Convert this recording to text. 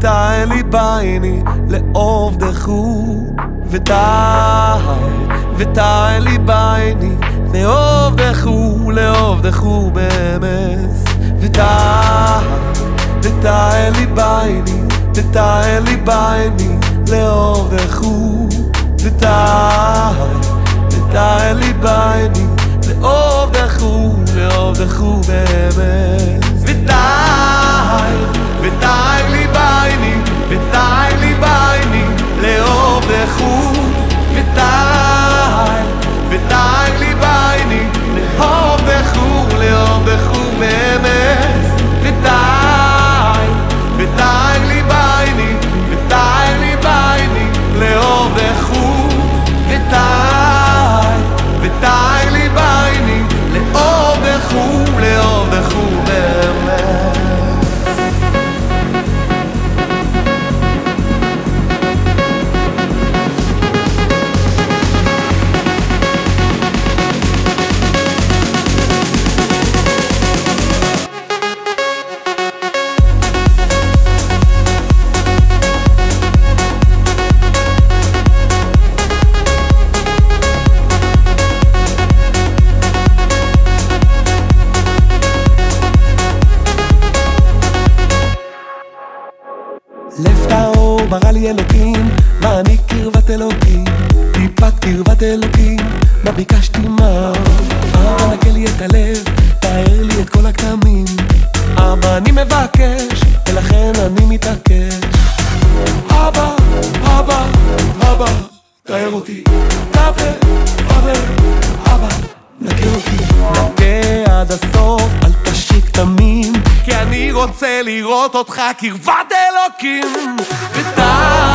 ותעל לי בעיני לאהוב דחו ותעל לי בעיני לאהוב דחו באמת ותעל לי בעיני לאהוב דחו ותעל לי בעיני לאהוב דחו באמת ותעל לי בעיני לאהוב דחו ותעל לי בעיני לאהוב דחו באמת ותעל לי בעיני לאהוב דחו ותעל לי בעיני לאהוב דחו באמת לב טהור ברא לי אלוקים, ואני קרבת אלוקים, טיפת קרבת אלוקים, מה ביקשתי מה? אבא נקה לי את הלב, תאר לי את כל הכתמים, אבא אני מבקש, ולכן אני מתעקש. אבא, תאר אותי, אבא, נקה אותי, נקה עד הסוף, אל תשיק תמים, כי אני רוצה לראות אותך קרבת אלוקים ותעל